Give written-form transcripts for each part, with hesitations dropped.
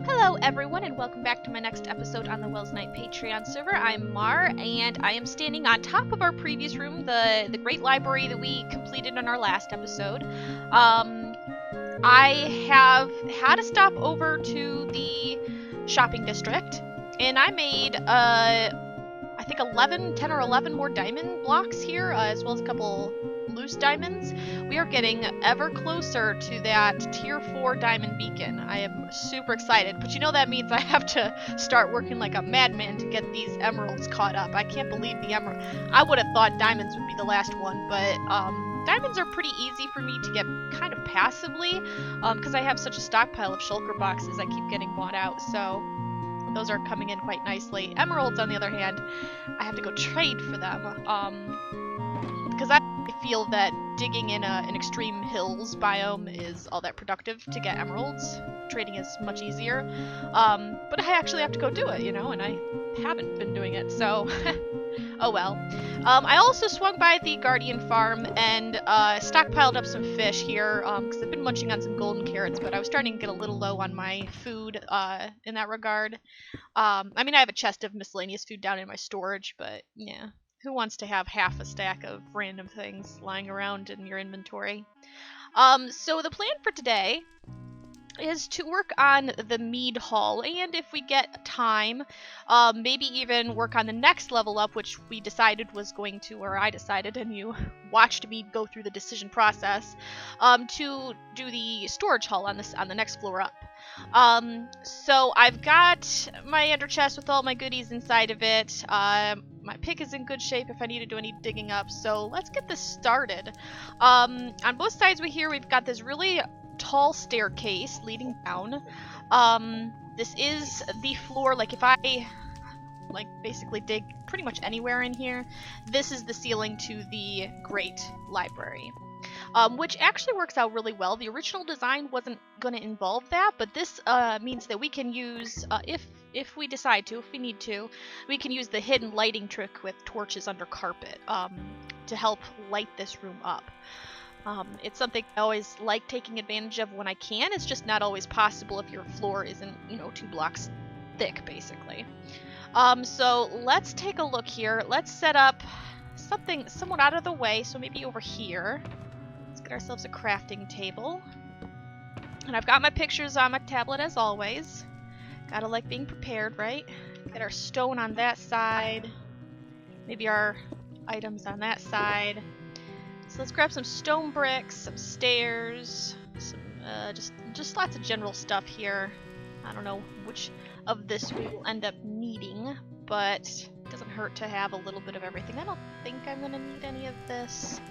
Hello everyone, and welcome back to my next episode on the Welsknight Patreon server. I'm Mar, and I am standing on top of our previous room, the great library that we completed in our last episode. I have had to stop over to the shopping district, and I made, I think 10 or 11 more diamond blocks here, as well as a couple loose diamonds. We are getting ever closer to that tier 4 diamond beacon. I am super excited, but you know that means I have to start working like a madman to get these emeralds caught up. I can't believe the emerald. I would have thought diamonds would be the last one, but diamonds are pretty easy for me to get kind of passively, because I have such a stockpile of shulker boxes I keep getting bought out, so those are coming in quite nicely. Emeralds, on the other hand, I have to go trade for them, because I feel that digging in an extreme hills biome is all that productive to get emeralds. Trading is much easier, but I actually have to go do it, you know, and I haven't been doing it, so oh well. I also swung by the Guardian farm and stockpiled up some fish here, because I've been munching on some golden carrots, but I was starting to get a little low on my food in that regard. I mean, I have a chest of miscellaneous food down in my storage, but yeah. Who wants to have half a stack of random things lying around in your inventory? So the plan for today is to work on the mead hall, and if we get time, maybe even work on the next level up, which we decided was going to, or I decided, and you watched me go through the decision process, to do the storage hall on the next floor up. So I've got my ender chest with all my goodies inside of it. My pick is in good shape if I need to do any digging up, so let's get this started. On both sides we've got this really tall staircase leading down. This is the floor, like if I basically dig pretty much anywhere in here, this is the ceiling to the great library. Which actually works out really well. The original design wasn't going to involve that, but this means that we can use, if we decide to, if we need to, we can use the hidden lighting trick with torches under carpet to help light this room up. It's something I always like taking advantage of when I can. It's just not always possible if your floor isn't, 2 blocks thick, basically. So let's take a look here. Let's set up something somewhat out of the way, so maybe over here. Let's get ourselves a crafting table. And I've got my pictures on my tablet as always. Gotta like being prepared, right? Get our stone on that side. Maybe our items on that side. So let's grab some stone bricks, some stairs, some just lots of general stuff here. I don't know which of this we will end up needing, but it doesn't hurt to have a little bit of everything. I don't think I'm gonna need any of this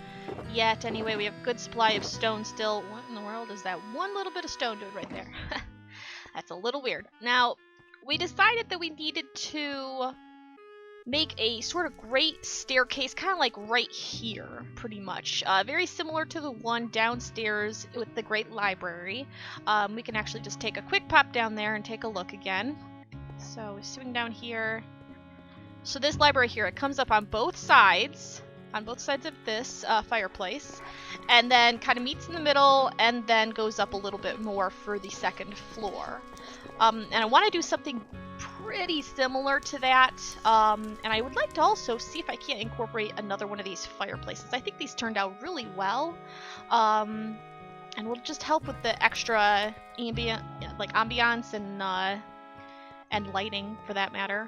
yet. Anyway, we have a good supply of stone still. What in the world is that one little bit of stone doing right there? That's a little weird. Now, we decided that we needed to make a sort of great staircase, kind of like right here, pretty much. Very similar to the one downstairs with the great library. We can actually just take a quick pop down there and take a look again. So, we're sitting down here. So this library here, it comes up on both sides of this fireplace, and then kind of meets in the middle, and then goes up a little bit more for the second floor. And I want to do something pretty similar to that, and I would like to also see if I can't incorporate another one of these fireplaces. I think these turned out really well, and will just help with the extra ambiance and lighting, for that matter.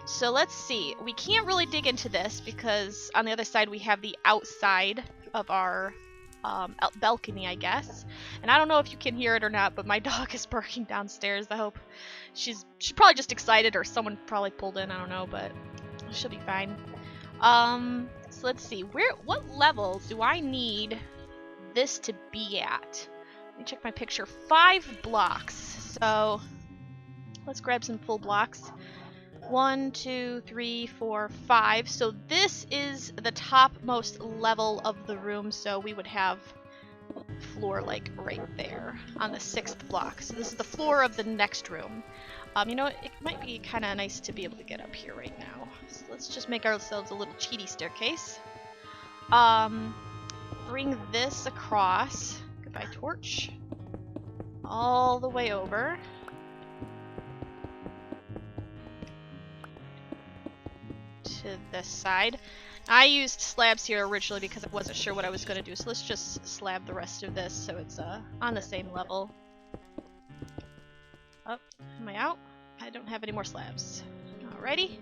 So let's see. We can't really dig into this because on the other side we have the outside of our balcony, I guess. And I don't know if you can hear it or not, but my dog is barking downstairs. I hope she's probably just excited, or someone probably pulled in. I don't know, but she'll be fine. So let's see. What level do I need this to be at? Let me check my picture. 5 blocks. So let's grab some full blocks. 1, 2, 3, 4, 5. So this is the topmost level of the room, so we would have floor like right there on the 6th block. So this is the floor of the next room. You know, it might be kind of nice to be able to get up here right now. So let's just make ourselves a little cheaty staircase. bring this across. Goodbye, torch. All the way over. To this side. I used slabs here originally because I wasn't sure what I was going to do, so let's just slab the rest of this so it's on the same level. Oh, am I out? I don't have any more slabs. Alrighty.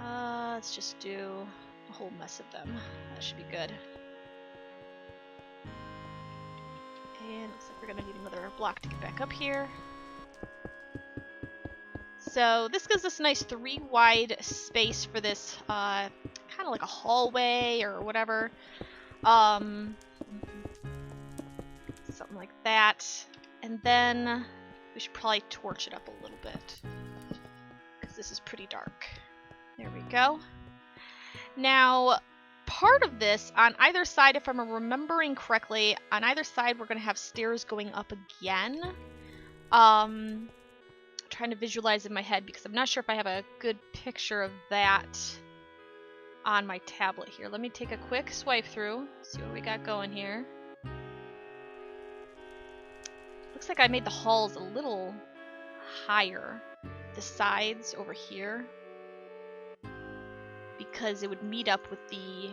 Let's just do a whole mess of them. That should be good. And looks like we're going to need another block to get back up here. So this gives us a nice 3 wide space for this, kind of like a hallway or whatever. Something like that. And then we should probably torch it up a little bit, because this is pretty dark. There we go. Now, part of this, on either side, if I'm remembering correctly, on either side we're going to have stairs going up again. Trying to visualize in my head because I'm not sure if I have a good picture of that on my tablet here. Let me take a quick swipe through, see what we got going here. Looks like I made the halls a little higher, the sides over here, because it would meet up with the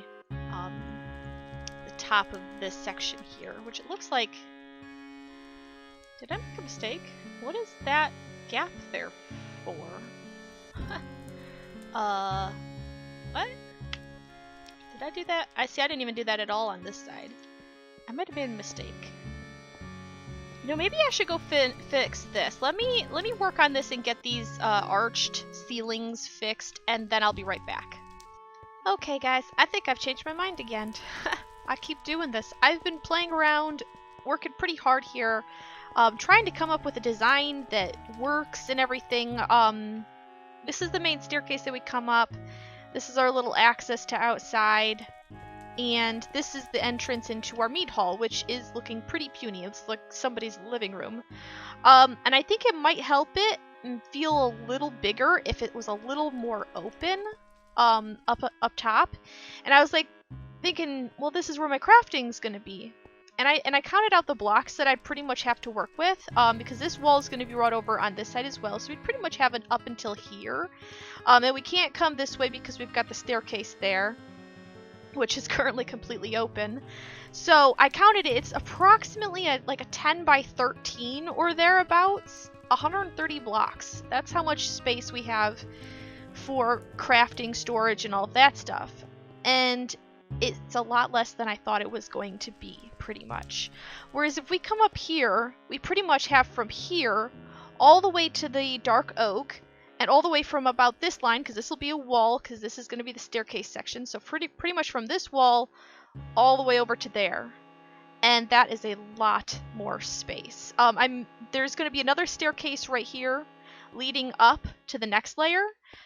top of this section here, which it looks like... Did I make a mistake? What is that gap there for? What? Did I do that? I didn't even do that at all on this side. I might have made a mistake. You know, maybe I should go fix this. Let me work on this and get these arched ceilings fixed, and then I'll be right back. Okay, guys, I think I've changed my mind again. I keep doing this. I've been playing around, working pretty hard here. Trying to come up with a design that works and everything. This is the main staircase that we come up. This is our little access to outside. And this is the entrance into our mead hall, which is looking pretty puny. It's like somebody's living room. And I think it might help it feel a little bigger if it was a little more open up top. And I was like thinking, well, this is where my crafting's gonna be. And I counted out the blocks that I pretty much have to work with, because this wall is going to be brought over on this side as well, so we pretty much have it up until here. And we can't come this way because we've got the staircase there, which is currently completely open. So I counted it, it's approximately like a 10 by 13 or thereabouts, 130 blocks. That's how much space we have for crafting, storage, and all that stuff. And it's a lot less than I thought it was going to be, pretty much. Whereas if we come up here, we pretty much have from here all the way to the dark oak, and all the way from about this line, because this will be a wall, because this is going to be the staircase section, so pretty much from this wall all the way over to there. And that is a lot more space. There's going to be another staircase right here leading up to the next layer,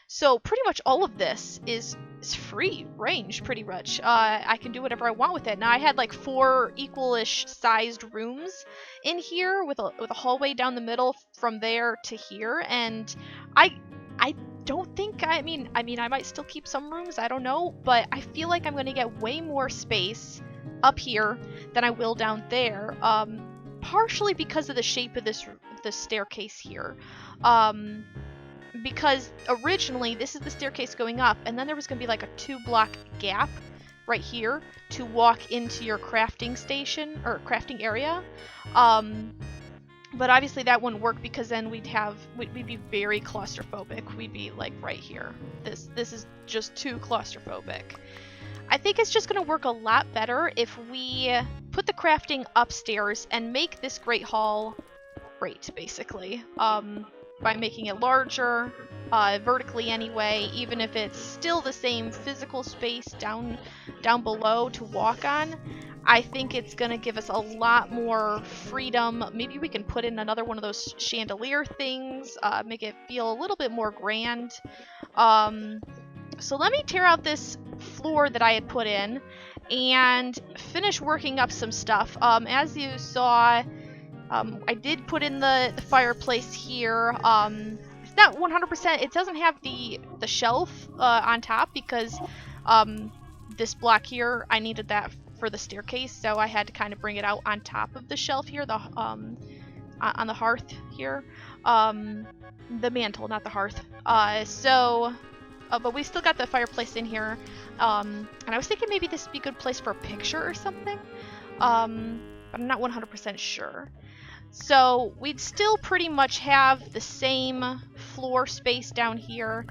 so pretty much all of this is free range, pretty much. I can do whatever I want with it. Now I had like 4 equal-ish sized rooms in here with a hallway down the middle from there to here, and I don't think, I mean I might still keep some rooms, I don't know, but I feel like I'm going to get way more space up here than I will down there, partially because of the shape of this staircase here. Because originally this is the staircase going up, and then there was going to be like a 2-block gap right here to walk into your crafting station or crafting area. But obviously that wouldn't work because then we'd be very claustrophobic. We'd be like right here. This is just too claustrophobic. I think it's just going to work a lot better if we put the crafting upstairs and make this great hall great, basically. By making it larger, vertically anyway, even if it's still the same physical space down below to walk on. I think it's going to give us a lot more freedom. Maybe we can put in another one of those chandelier things, make it feel a little bit more grand. So let me tear out this floor that I had put in and finish working up some stuff. As you saw, I did put in the fireplace here. It's not 100%. It doesn't have the shelf on top because this block here, I needed that for the staircase, so I had to kind of bring it out on top of the shelf here, the on the hearth here, the mantle, not the hearth. But we still got the fireplace in here, and I was thinking maybe this would be a good place for a picture or something, but I'm not 100% sure. So we'd still pretty much have the same floor space down here.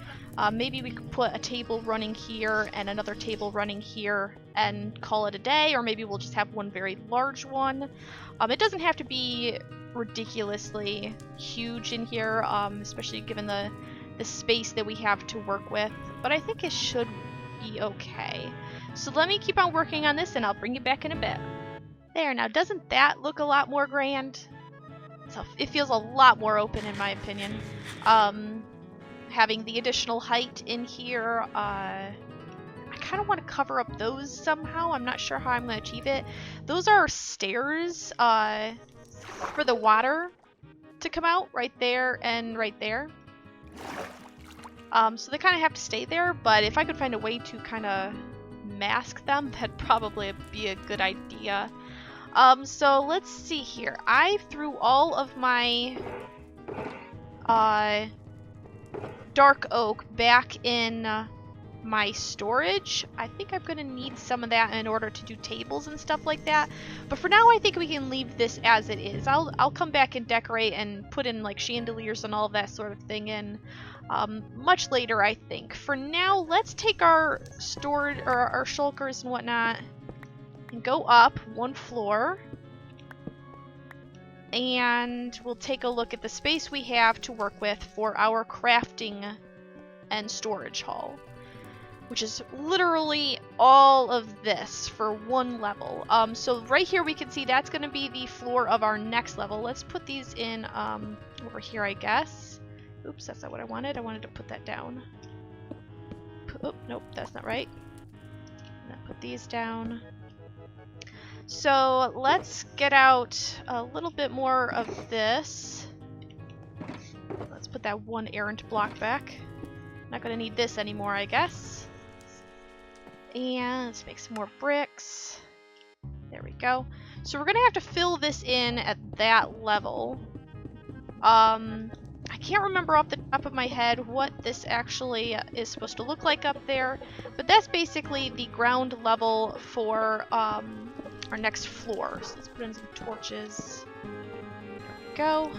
Maybe we could put a table running here and another table running here and call it a day, or maybe we'll just have one very large one. It doesn't have to be ridiculously huge in here, especially given the space that we have to work with, but I think it should be okay. So let me keep on working on this and I'll bring you back in a bit. There, now doesn't that look a lot more grand? So it feels a lot more open in my opinion. Having the additional height in here, I kind of want to cover up those somehow. I'm not sure how I'm going to achieve it. Those are stairs for the water to come out right there and right there. So they kind of have to stay there, but if I could find a way to kind of mask them, that'd probably be a good idea. So let's see here. I threw all of my dark oak back in my storage. I think I'm going to need some of that in order to do tables and stuff like that. But for now, I think we can leave this as it is. I'll come back and decorate and put in like chandeliers and all of that sort of thing in much later, I think. For now, let's take our storage or our shulkers and whatnot and go up one floor. And we'll take a look at the space we have to work with for our crafting and storage hall, which is literally all of this for one level. So right here we can see that's going to be the floor of our next level. Let's put these in over here, I guess. Oops, that's not what I wanted. I wanted to put that down. Oh, nope, that's not right. Put these down. So let's get out a little bit more of this. Let's put that one errant block back. Not going to need this anymore, I guess. And let's make some more bricks. There we go. So we're going to have to fill this in at that level. I can't remember off the top of my head what this actually is supposed to look like up there, but that's basically the ground level for our next floor. So let's put in some torches. There we go.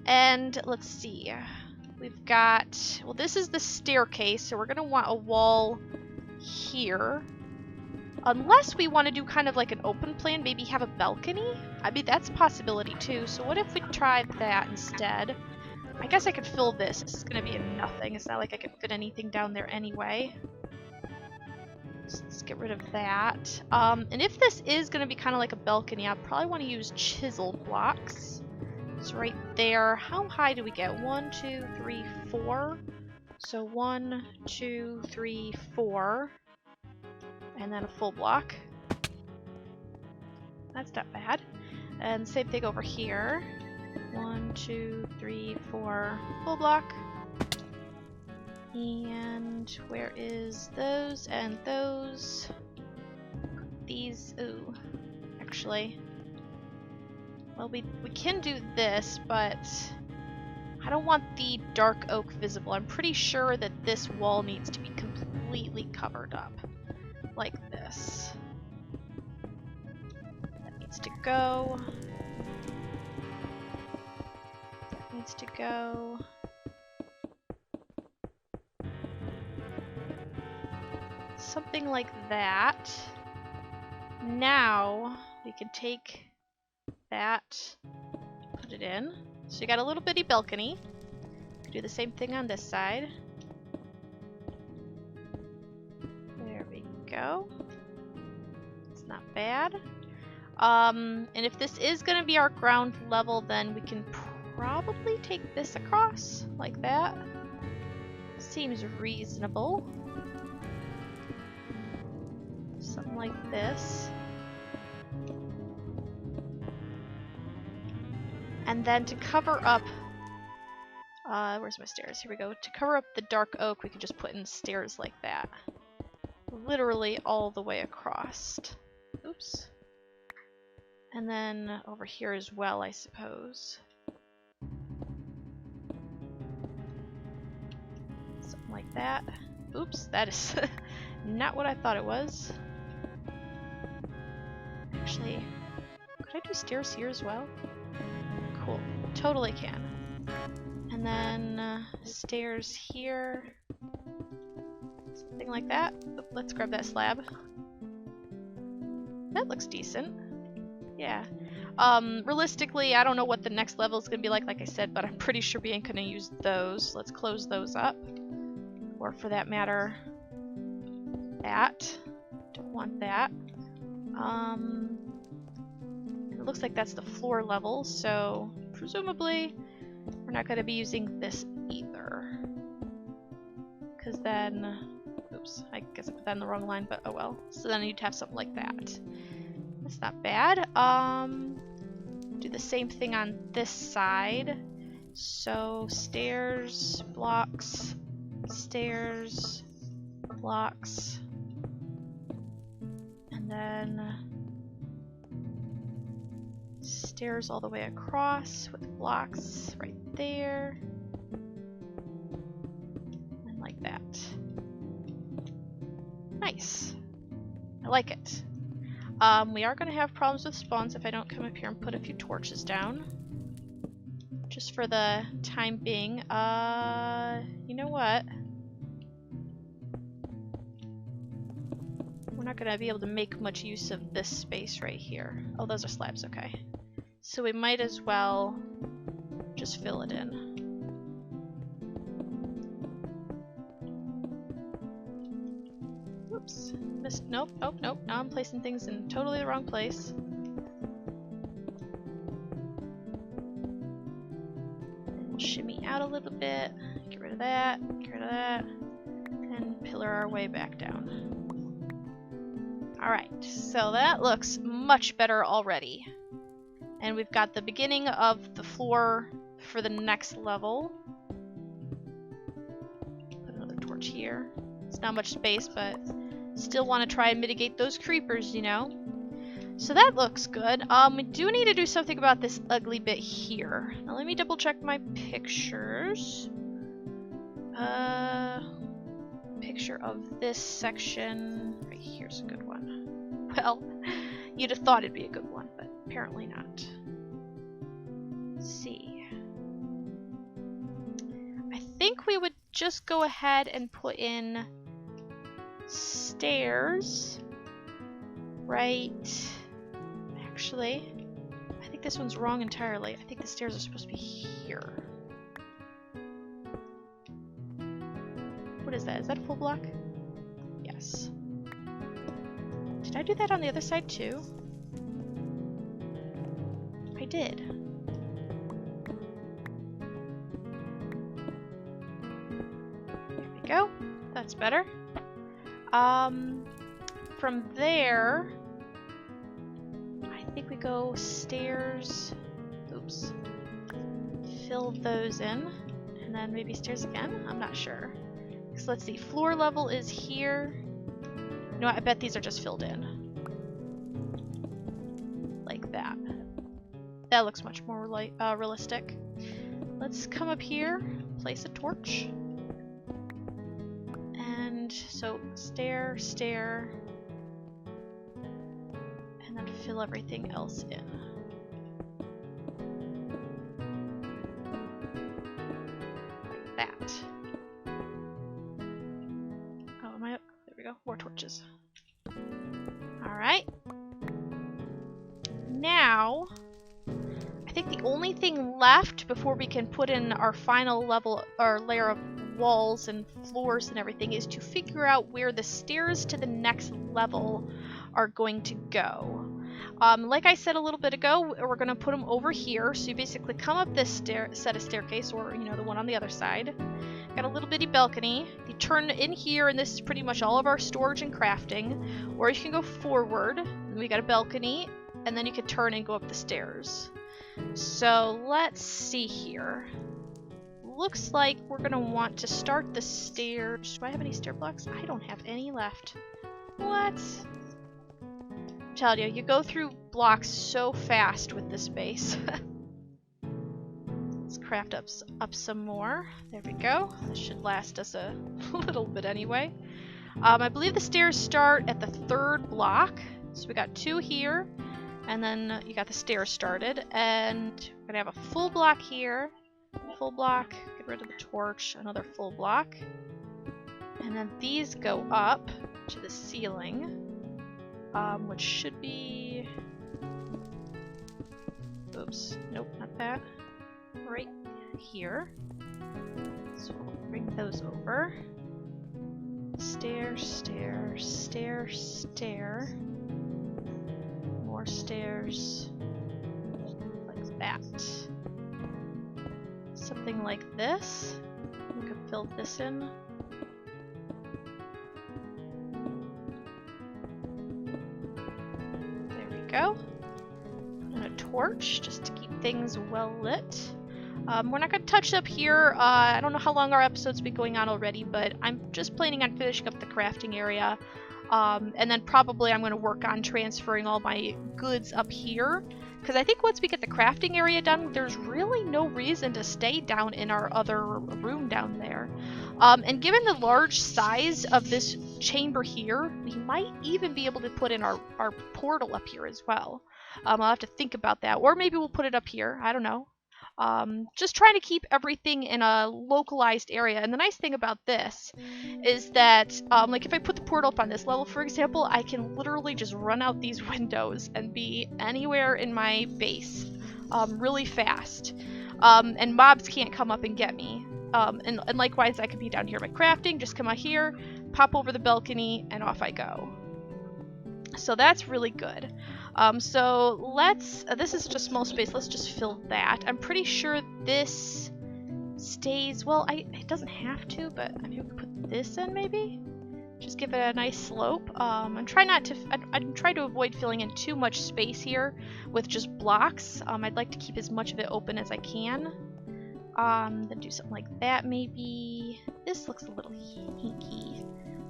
And let's see. We've got, well, this is the staircase, so we're going to want a wall here. Unless we want to do kind of like an open plan, maybe have a balcony? I mean, that's a possibility too. So what if we tried that instead? I guess I could fill this. This is going to be a nothing. It's not like I could fit anything down there anyway. So let's get rid of that. And if this is going to be kind of like a balcony, I probably want to use chiseled blocks. It's right there. How high do we get? 1, 2, 3, 4. So 1, 2, 3, 4. And then a full block. That's not bad. And same thing over here. 1, 2, 3, 4, full block. And where is those and those? These, ooh, actually. Well, we can do this, but I don't want the dark oak visible. I'm pretty sure that this wall needs to be completely covered up. Like this. That needs to go. That needs to go. Something like that. Now we can take that, put it in. So you got a little bitty balcony. Do the same thing on this side. Go. It's not bad. And if this is going to be our ground level, then we can probably take this across like that. Seems reasonable. Something like this. And then to cover up Where's my stairs? Here we go. To cover up the dark oak, we can just put in stairs like that. Literally all the way across. Oops. And then over here as well, I suppose. Something like that. Oops, that is not what I thought it was. Actually, could I do stairs here as well? Cool. Totally can. And then stairs here. Something like that. Oop, let's grab that slab. That looks decent. Yeah. Realistically, I don't know what the next level is going to be like I said, but I'm pretty sure we ain't going to use those. Let's close those up. Or for that matter, that. Don't want that. It looks like that's the floor level, so presumably we're not going to be using this either. Because then, oops, I guess I put that in the wrong line, but oh well. So then you'd have something like that. That's not bad. Do the same thing on this side. So stairs, blocks, stairs, blocks, and then stairs all the way across with blocks right there, and like that. Nice. I like it. We are going to have problems with spawns if I don't come up here and put a few torches down. Just for the time being. You know what? We're not going to be able to make much use of this space right here. Oh, those are slabs, okay. So we might as well just fill it in. Whoops. Missed. Nope, nope, nope. Now I'm placing things in totally the wrong place. And we'll shimmy out a little bit. Get rid of that. Get rid of that. And pillar our way back down. Alright, so that looks much better already. And we've got the beginning of the floor for the next level. Put another torch here. It's not much space, but still want to try and mitigate those creepers, you know? So that looks good. We do need to do something about this ugly bit here. Now let me double check my pictures. Picture of this section. Right here's a good one. Well, you'd have thought it'd be a good one, but apparently not. Let's see. I think we would just go ahead and put in stairs. Right. Actually, I think this one's wrong entirely. I think the stairs are supposed to be here. What is that? Is that a full block? Yes. Did I do that on the other side too? I did. There we go. That's better. From there, I think we go stairs. Oops. Fill those in. And then maybe stairs again? I'm not sure. So let's see. Floor level is here. You know what? I bet these are just filled in. Like that. That looks much more like realistic. Let's come up here, place a torch. And so stair, stair, and then fill everything else in. Like that. Oh, am I up? There we go. More torches. Alright. Now, I think the only thing left before we can put in our final level or layer of walls and floors and everything is to figure out where the stairs to the next level are going to go. Like I said a little bit ago, we're going to put them over here. So you basically come up this set of staircase, or you know, the one on the other side. Got a little bitty balcony. You turn in here, and this is pretty much all of our storage and crafting. Or you can go forward, and we got a balcony, and then you can turn and go up the stairs. So let's see here. looks like we're gonna want to start the stairs. Do I have any stair blocks? I don't have any left. What? I'm telling you, you go through blocks so fast with this base. Let's craft up some more. There we go. This should last us a little bit anyway. I believe the stairs start at the 3rd block. So we got 2 here, and then you got the stairs started, and we're gonna have a full block here, full block, get rid of the torch, another full block, and then these go up to the ceiling, which should be, oops, nope, not that, right here. So we'll bring those over. Stair, stair, stair, stair. More stairs. Like that. Something like this. We could fill this in. There we go. And a torch just to keep things well lit. We're not going to touch up here. I don't know how long our episode's been going on already, but I'm just planning on finishing up the crafting area. And then probably I'm going to work on transferring all my goods up here. Because I think once we get the crafting area done, there's really no reason to stay down in our other room down there. And given the large size of this chamber here, we might even be able to put in our portal up here as well. I'll have to think about that. Or maybe we'll put it up here. I don't know. Just trying to keep everything in a localized area. And the nice thing about this is that, like if I put the portal up on this level, for example, I can literally just run out these windows and be anywhere in my base really fast. And mobs can't come up and get me. And likewise, I could be down here by crafting, just come out here, pop over the balcony, and off I go. So that's really good. So let's, this is just small space, let's just fill that. I'm pretty sure this stays, well, it doesn't have to, but I mean, we could put this in maybe? Just give it a nice slope. I'm trying to avoid filling in too much space here with just blocks. I'd like to keep as much of it open as I can. Then do something like that maybe. This looks a little hinky.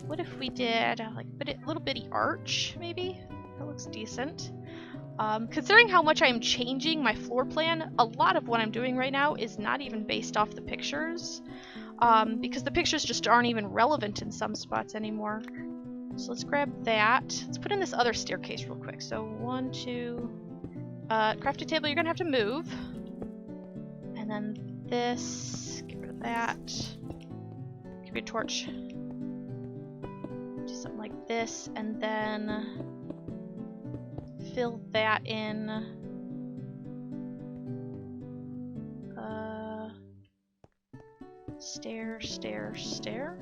What if we did like a little bitty arch maybe? That looks decent. Considering how much I am changing my floor plan, a lot of what I'm doing right now is not even based off the pictures. Because the pictures just aren't even relevant in some spots anymore. So let's grab that. Let's put in this other staircase real quick. So 1, 2, crafting table you're gonna have to move. And then this, get rid of that. Give me a torch. Do something like this, and then fill that in. Stair, stair, stair.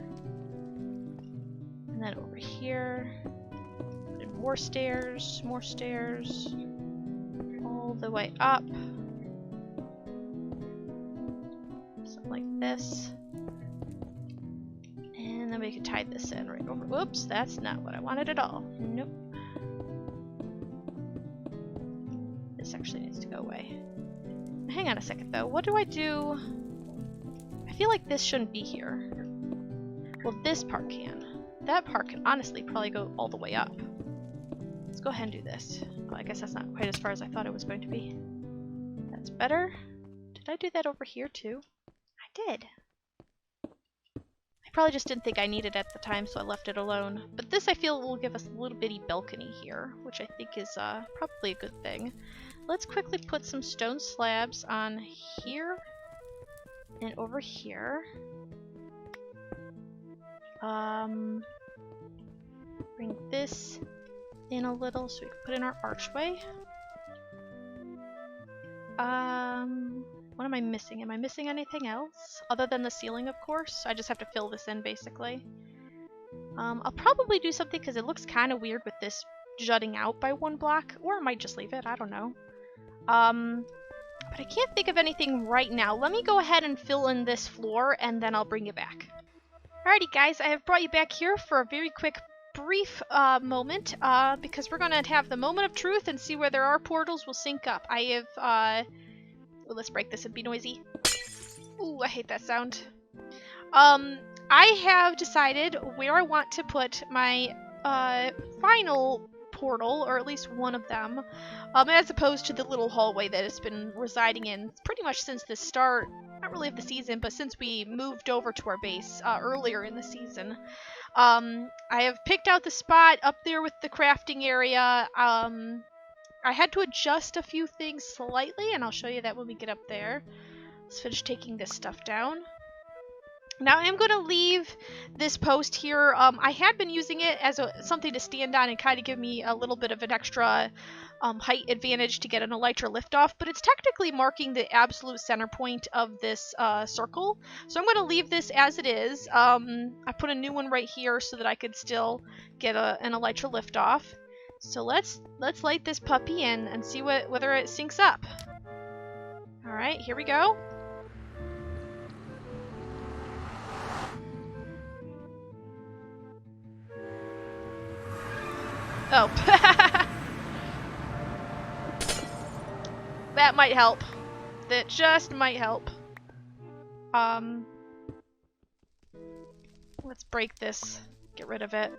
And then over here, put in more stairs, all the way up. Something like this. And then we can tie this in right over. Whoops, that's not what I wanted at all. Nope. This actually needs to go away. Hang on a second though, what do I do? I feel like this shouldn't be here. Well, this part can. That part can honestly probably go all the way up. Let's go ahead and do this. Well, I guess that's not quite as far as I thought it was going to be. That's better. Did I do that over here too? I did. I probably just didn't think I needed it at the time, so I left it alone. But this I feel will give us a little bitty balcony here, which I think is probably a good thing. Let's quickly put some stone slabs on here and over here. Bring this in a little so we can put in our archway. What am I missing? Am I missing anything else? Other than the ceiling, of course. I just have to fill this in, basically. I'll probably do something because it looks kind of weird with this jutting out by 1 block. Or I might just leave it. I don't know. But I can't think of anything right now. Let me go ahead and fill in this floor, and then I'll bring you back. Alrighty, guys. I have brought you back here for a very quick, brief moment, because we're going to have the moment of truth and see whether our portals will sync up. I have, well, let's break this and be noisy. Ooh, I hate that sound. I have decided where I want to put my final portal, or at least one of them, as opposed to the little hallway that it's been residing in pretty much since the start, not really of the season, but since we moved over to our base earlier in the season. I have picked out the spot up there with the crafting area. I had to adjust a few things slightly, and I'll show you that when we get up there. Let's finish taking this stuff down. Now I'm going to leave this post here. I had been using it as something to stand on and kind of give me a little bit of an extra height advantage to get an elytra liftoff, but it's technically marking the absolute center point of this circle. So I'm going to leave this as it is. I put a new one right here so that I could still get an elytra liftoff. So let's light this puppy in and see whether it syncs up. All right, here we go. Oh. That might help. That just might help. Let's break this. Get rid of it.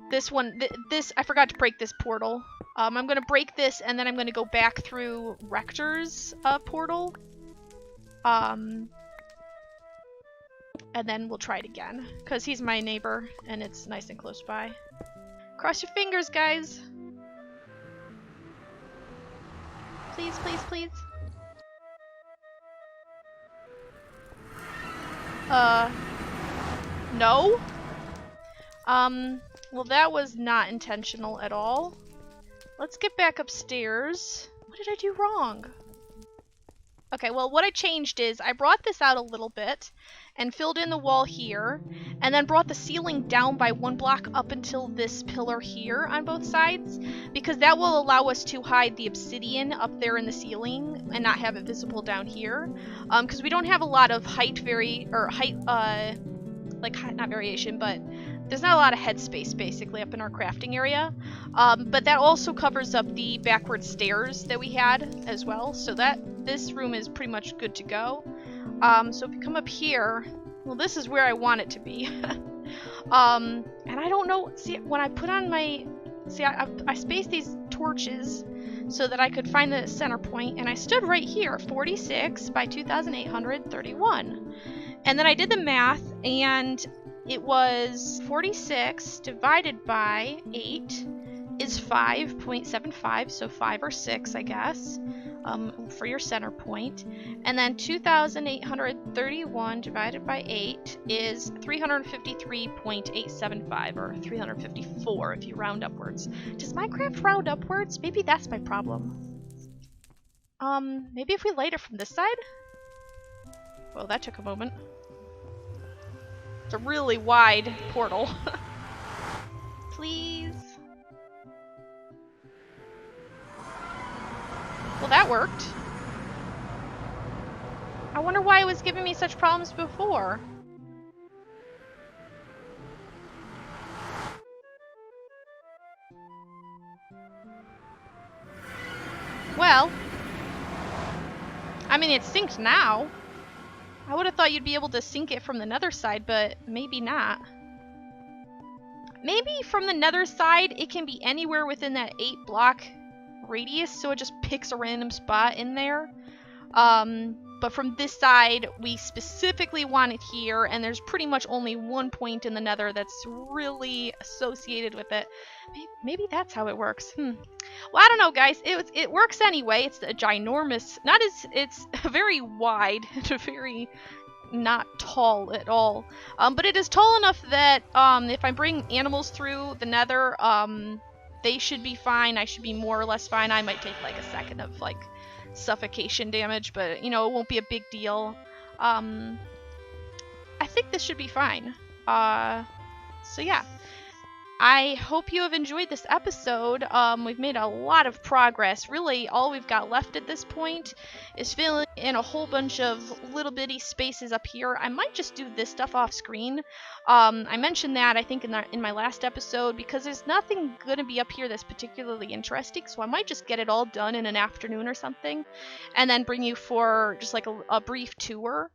This one, I forgot to break this portal. I'm gonna break this and then I'm gonna go back through Rector's portal. And then we'll try it again. Because he's my neighbor and it's nice and close by. Cross your fingers, guys. Please, please, please. No? Well, that was not intentional at all. Let's get back upstairs. What did I do wrong? Okay, well, what I changed is I brought this out a little bit and filled in the wall here, and then brought the ceiling down by 1 block up until this pillar here on both sides, because that will allow us to hide the obsidian up there in the ceiling and not have it visible down here, because we don't have a lot of height not variation, but there's not a lot of headspace basically up in our crafting area, but that also covers up the backward stairs that we had as well, so that this room is pretty much good to go. So if you come up here, well, this is where I want it to be. And I don't know, see, when I put on my, see, I spaced these torches so that I could find the center point, and I stood right here, 46 by 2,831. And then I did the math, and it was 46 divided by 8 is 5.75, so 5 or 6, I guess, for your center point. And then 2,831 divided by 8 is 353.875, or 354 if you round upwards. Does Minecraft round upwards? Maybe that's my problem. Maybe if we light it from this side? Well, that took a moment. It's a really wide portal. Please. Well, that worked. I wonder why it was giving me such problems before. Well, I mean, it's synced now. I would have thought you'd be able to sync it from the nether side, but maybe not. Maybe from the nether side, it can be anywhere within that 8-block radius, so it just picks a random spot in there. But from this side, we specifically want it here, and there's pretty much only one point in the nether that's really associated with it. Maybe that's how it works. Well, I don't know, guys. It works anyway. It's a ginormous, it's very wide and very not tall at all. But it is tall enough that if I bring animals through the nether, they should be fine. I should be more or less fine. I might take like a second of like suffocation damage, but you know, it won't be a big deal. I think this should be fine. So yeah. I hope you have enjoyed this episode. We've made a lot of progress. Really, all we've got left at this point is filling in a whole bunch of little bitty spaces up here. I might just do this stuff off screen. I mentioned that, I think, in my last episode, because there's nothing going to be up here that's particularly interesting, so I might just get it all done in an afternoon or something, and then bring you for just like a brief tour.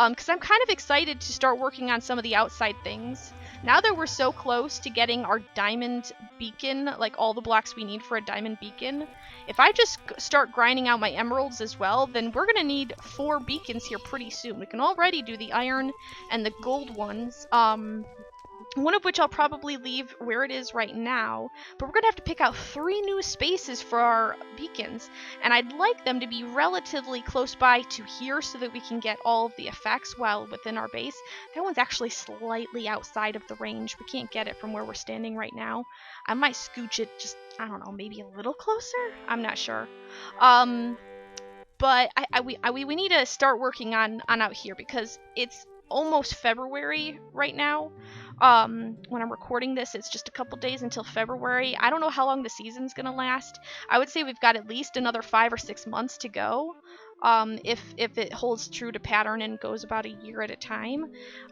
Because I'm kind of excited to start working on some of the outside things. Now that we're so close to getting our diamond beacon, like all the blocks we need for a diamond beacon, if I just start grinding out my emeralds as well, then we're going to need 4 beacons here pretty soon. We can already do the iron and the gold ones. One of which I'll probably leave where it is right now, but we're going to have to pick out 3 new spaces for our beacons, and I'd like them to be relatively close by to here so that we can get all of the effects while within our base. That one's actually slightly outside of the range. We can't get it from where we're standing right now. I might scooch it just, I don't know, maybe a little closer? I'm not sure. But we need to start working on out here because it's almost February right now. When I'm recording this, it's just a couple days until February. I don't know how long the season's gonna last. I would say we've got at least another 5 or 6 months to go, if it holds true to pattern and goes about a year at a time.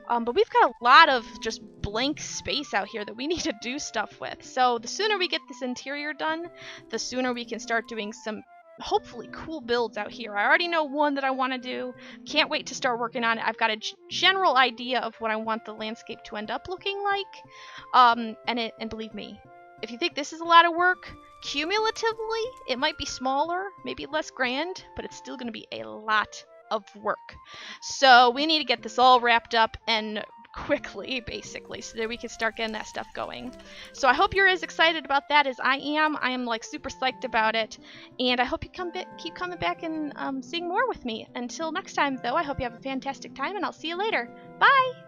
But we've got a lot of just blank space out here that we need to do stuff with. So the sooner we get this interior done, the sooner we can start doing some hopefully cool builds out here. I already know one that I want to do. Can't wait to start working on it. I've got a general idea of what I want the landscape to end up looking like. And believe me, if you think this is a lot of work, cumulatively, it might be smaller, maybe less grand, but it's still going to be a lot of work. So we need to get this all wrapped up and quickly, basically, so that we can start getting that stuff going. So I hope you're as excited about that as I am. I am like super psyched about it, and I hope you keep coming back and seeing more with me. Until next time, though, I hope you have a fantastic time, and I'll see you later. Bye!